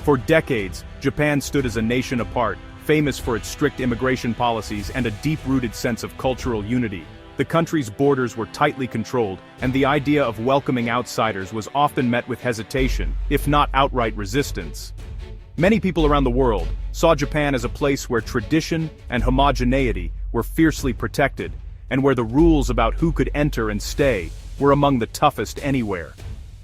For decades, Japan stood as a nation apart, famous for its strict immigration policies and a deep-rooted sense of cultural unity. The country's borders were tightly controlled, and the idea of welcoming outsiders was often met with hesitation, if not outright resistance. Many people around the world saw Japan as a place where tradition and homogeneity were fiercely protected, and where the rules about who could enter and stay were among the toughest anywhere.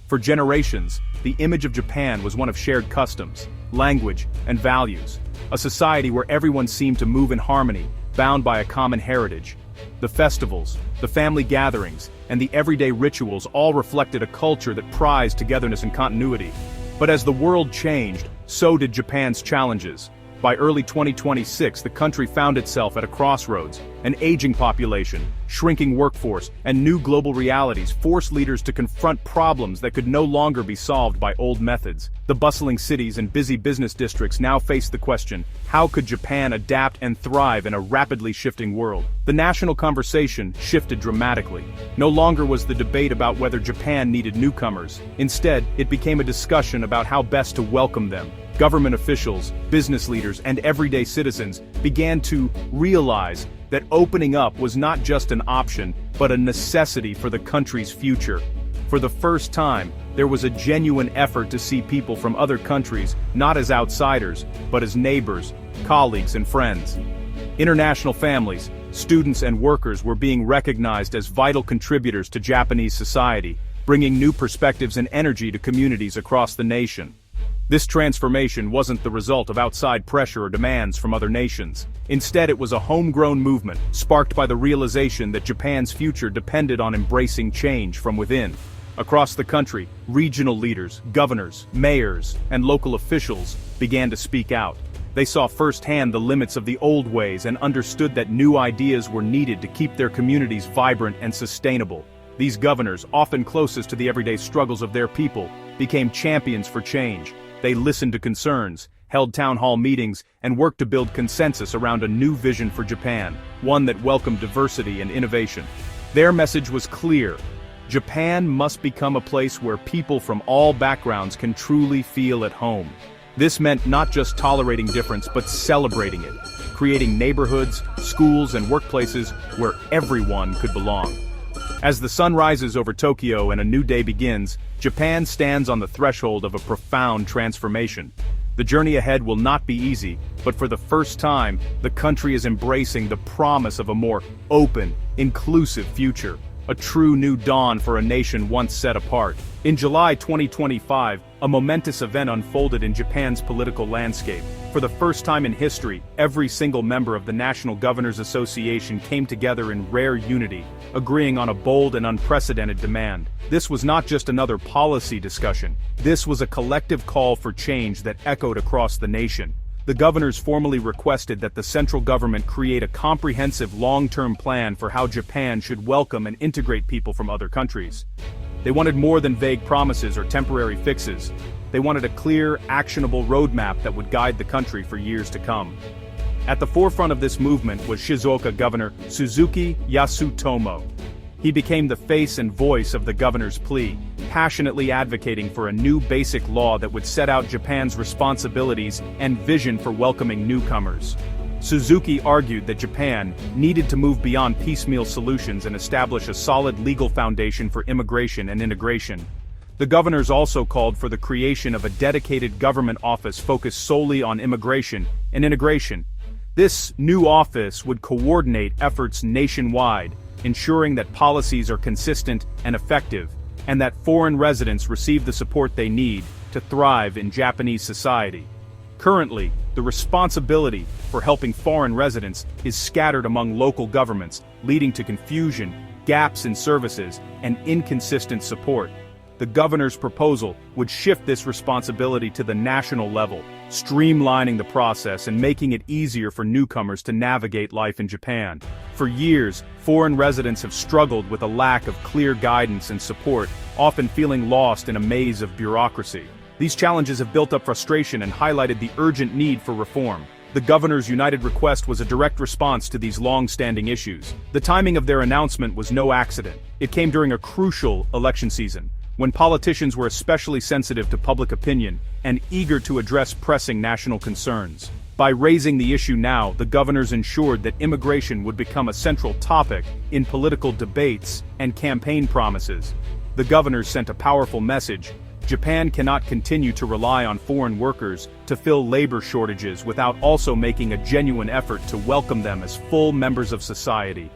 For generations, the image of Japan was one of shared customs, language, and values, a society where everyone seemed to move in harmony, bound by a common heritage. The festivals, the family gatherings, and the everyday rituals all reflected a culture that prized togetherness and continuity. But as the world changed, so did Japan's challenges. By early 2026, the country found itself at a crossroads. An aging population, shrinking workforce, and new global realities forced leaders to confront problems that could no longer be solved by old methods. The bustling cities and busy business districts now faced the question, how could Japan adapt and thrive in a rapidly shifting world? The national conversation shifted dramatically. No longer was the debate about whether Japan needed newcomers. Instead, it became a discussion about how best to welcome them. Government officials, business leaders, and everyday citizens began to realize that opening up was not just an option, but a necessity for the country's future. For the first time, there was a genuine effort to see people from other countries not as outsiders, but as neighbors, colleagues, and friends. International families, students, and workers were being recognized as vital contributors to Japanese society, bringing new perspectives and energy to communities across the nation. This transformation wasn't the result of outside pressure or demands from other nations. Instead, it was a homegrown movement, sparked by the realization that Japan's future depended on embracing change from within. Across the country, regional leaders, governors, mayors, and local officials began to speak out. They saw firsthand the limits of the old ways and understood that new ideas were needed to keep their communities vibrant and sustainable. These governors, often closest to the everyday struggles of their people, became champions for change. They listened to concerns, held town hall meetings, and worked to build consensus around a new vision for Japan, one that welcomed diversity and innovation. Their message was clear: Japan must become a place where people from all backgrounds can truly feel at home. This meant not just tolerating difference but celebrating it, creating neighborhoods, schools, and workplaces where everyone could belong. As the sun rises over Tokyo and a new day begins, Japan stands on the threshold of a profound transformation. The journey ahead will not be easy, but for the first time, the country is embracing the promise of a more open, inclusive future, a true new dawn for a nation once set apart. In July 2025, a momentous event unfolded in Japan's political landscape. For the first time in history, every single member of the National Governors Association came together in rare unity, agreeing on a bold and unprecedented demand. This was not just another policy discussion. This was a collective call for change that echoed across the nation. The governors formally requested that the central government create a comprehensive long-term plan for how Japan should welcome and integrate people from other countries. They wanted more than vague promises or temporary fixes. They wanted a clear, actionable roadmap that would guide the country for years to come. At the forefront of this movement was Shizuoka Governor Suzuki Yasutomo. He became the face and voice of the governor's plea, passionately advocating for a new basic law that would set out Japan's responsibilities and vision for welcoming newcomers. Suzuki argued that Japan needed to move beyond piecemeal solutions and establish a solid legal foundation for immigration and integration. The governors also called for the creation of a dedicated government office focused solely on immigration and integration. This new office would coordinate efforts nationwide, ensuring that policies are consistent and effective, and that foreign residents receive the support they need to thrive in Japanese society. Currently, the responsibility for helping foreign residents is scattered among local governments, leading to confusion, gaps in services, and inconsistent support. The governor's proposal would shift this responsibility to the national level, streamlining the process and making it easier for newcomers to navigate life in Japan. For years, foreign residents have struggled with a lack of clear guidance and support, often feeling lost in a maze of bureaucracy. These challenges have built up frustration and highlighted the urgent need for reform. The governor's united request was a direct response to these long-standing issues. The timing of their announcement was no accident. It came during a crucial election season, when politicians were especially sensitive to public opinion and eager to address pressing national concerns. By raising the issue now, the governors ensured that immigration would become a central topic in political debates and campaign promises. The governors sent a powerful message: Japan cannot continue to rely on foreign workers to fill labor shortages without also making a genuine effort to welcome them as full members of society.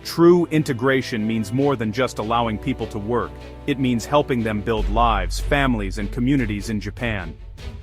True integration means more than just allowing people to work. It means helping them build lives, families, and communities in Japan.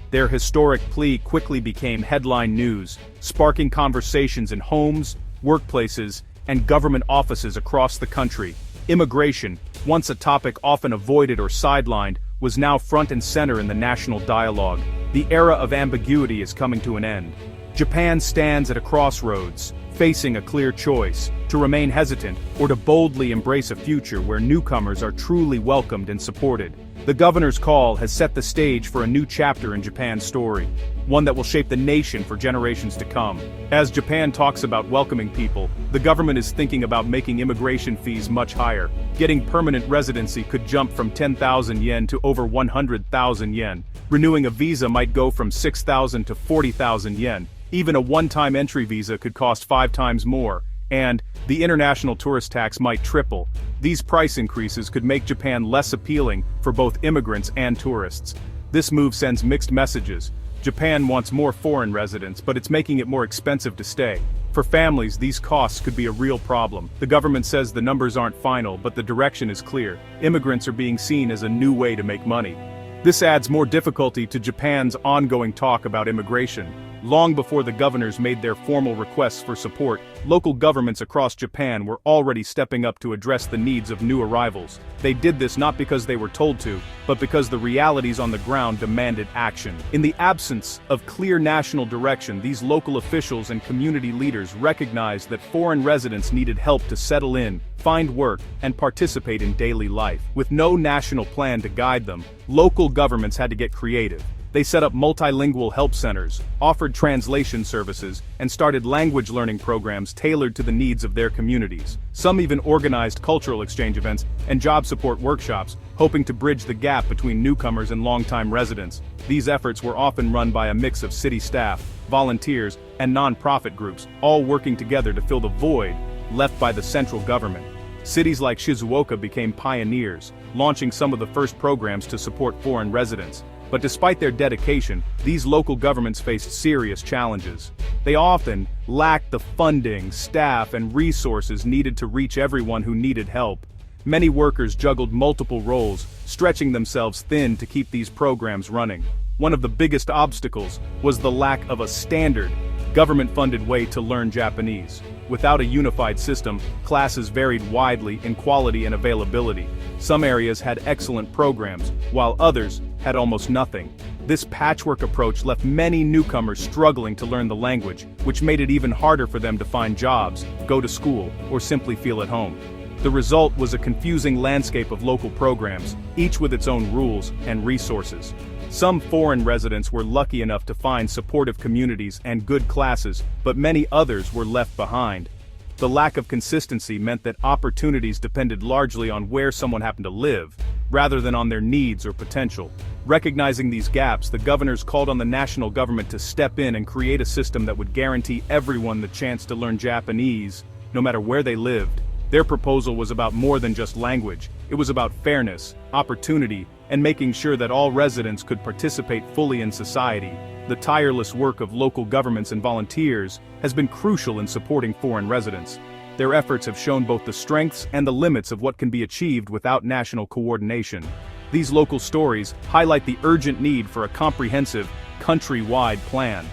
Their historic plea quickly became headline news, sparking conversations in homes, workplaces, and government offices across the country. Immigration, once a topic often avoided or sidelined, was now front and center in the national dialogue. The era of ambiguity is coming to an end. Japan stands at a crossroads, facing a clear choice: to remain hesitant or to boldly embrace a future where newcomers are truly welcomed and supported. The governor's call has set the stage for a new chapter in Japan's story, one that will shape the nation for generations to come. As Japan talks about welcoming people, the government is thinking about making immigration fees much higher. Getting permanent residency could jump from 10,000 yen to over 100,000 yen. Renewing a visa might go from 6,000 to 40,000 yen. Even a one-time entry visa could cost 5 times more, and the international tourist tax might triple. These price increases could make Japan less appealing for both immigrants and tourists. This move sends mixed messages. Japan wants more foreign residents, but it's making it more expensive to stay. For families, these costs could be a real problem. The government says the numbers aren't final, but the direction is clear. Immigrants are being seen as a new way to make money. This adds more difficulty to Japan's ongoing talk about immigration. Long before the governors made their formal requests for support, local governments across Japan were already stepping up to address the needs of new arrivals. They did this not because they were told to, but because the realities on the ground demanded action. In the absence of clear national direction, these local officials and community leaders recognized that foreign residents needed help to settle in, find work, and participate in daily life. With no national plan to guide them, local governments had to get creative. They set up multilingual help centers, offered translation services, and started language learning programs tailored to the needs of their communities. Some even organized cultural exchange events and job support workshops, hoping to bridge the gap between newcomers and longtime residents. These efforts were often run by a mix of city staff, volunteers, and non-profit groups, all working together to fill the void left by the central government. Cities like Shizuoka became pioneers, launching some of the first programs to support foreign residents. But despite their dedication, these local governments faced serious challenges. They often lacked the funding, staff, and resources needed to reach everyone who needed help. Many workers juggled multiple roles, stretching themselves thin to keep these programs running. One of the biggest obstacles was the lack of a standard, government-funded way to learn Japanese. Without a unified system, classes varied widely in quality and availability. Some areas had excellent programs, while others had almost nothing. This patchwork approach left many newcomers struggling to learn the language, which made it even harder for them to find jobs, go to school, or simply feel at home. The result was a confusing landscape of local programs, each with its own rules and resources. Some foreign residents were lucky enough to find supportive communities and good classes, but many others were left behind. The lack of consistency meant that opportunities depended largely on where someone happened to live, rather than on their needs or potential. Recognizing these gaps, the governors called on the national government to step in and create a system that would guarantee everyone the chance to learn Japanese, no matter where they lived. Their proposal was about more than just language. It was about fairness, opportunity, and making sure that all residents could participate fully in society. The tireless work of local governments and volunteers has been crucial in supporting foreign residents. Their efforts have shown both the strengths and the limits of what can be achieved without national coordination. These local stories highlight the urgent need for a comprehensive, country-wide plan.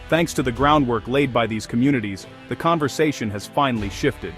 Thanks to the groundwork laid by these communities, the conversation has finally shifted.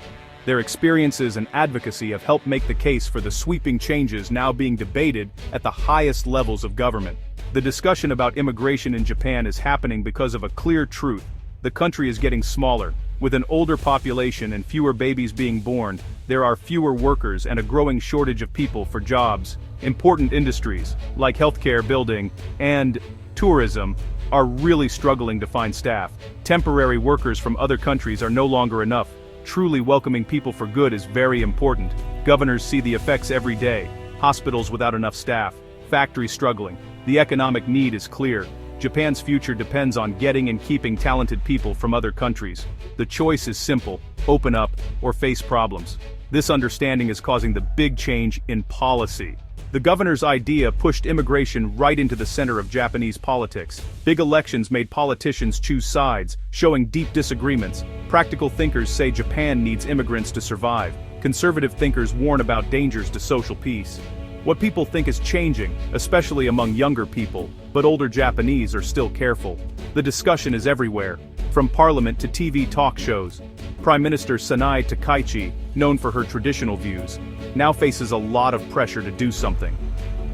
Their experiences and advocacy have helped make the case for the sweeping changes now being debated at the highest levels of government. The discussion about immigration in Japan is happening because of a clear truth. The country is getting smaller. With an older population and fewer babies being born, there are fewer workers and a growing shortage of people for jobs. Important industries, like healthcare, building, and tourism, are really struggling to find staff. Temporary workers from other countries are no longer enough. Truly welcoming people for good is very important. Governors see the effects every day. hospitals without enough staff, factories struggling. The economic need is clear. Japan's future depends on getting and keeping talented people from other countries. The choice is simple: open up or face problems. This understanding is causing the big change in policy. The governor's idea pushed immigration right into the center of Japanese politics. Big elections made politicians choose sides, showing deep disagreements. Practical thinkers say Japan needs immigrants to survive. Conservative thinkers warn about dangers to social peace. What people think is changing, especially among younger people, but older Japanese are still careful. The discussion is everywhere, from parliament to TV talk shows. Prime Minister Sanae Takaichi, known for her traditional views, now faces a lot of pressure to do something.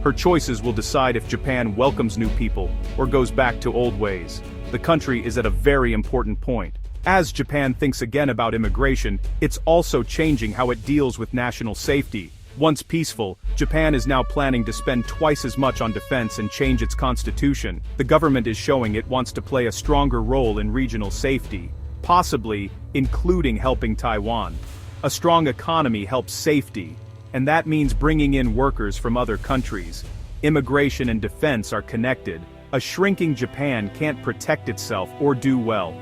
Her choices will decide if Japan welcomes new people or goes back to old ways. The country is at a very important point. As Japan thinks again about immigration, it's also changing how it deals with national safety. Once peaceful, Japan is now planning to spend twice as much on defense and change its constitution. The government is showing it wants to play a stronger role in regional safety, possibly including helping Taiwan. A strong economy helps safety, and that means bringing in workers from other countries. Immigration and defense are connected. A shrinking Japan can't protect itself or do well.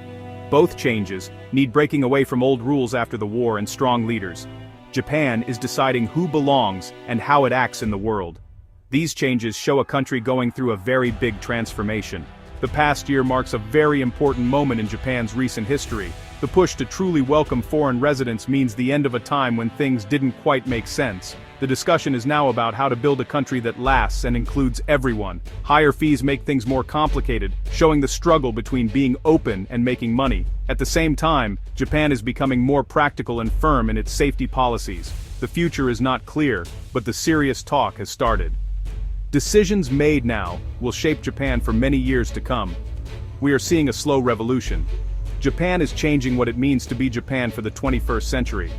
Both changes need breaking away from old rules after the war and strong leaders. Japan is deciding who belongs and how it acts in the world. These changes show a country going through a very big transformation. The past year marks a very important moment in Japan's recent history. The push to truly welcome foreign residents means the end of a time when things didn't quite make sense. The discussion is now about how to build a country that lasts and includes everyone. Higher fees make things more complicated, showing the struggle between being open and making money. At the same time, Japan is becoming more practical and firm in its safety policies. The future is not clear, but the serious talk has started. Decisions made now will shape Japan for many years to come. We are seeing a slow revolution. Japan is changing what it means to be Japan for the 21st century.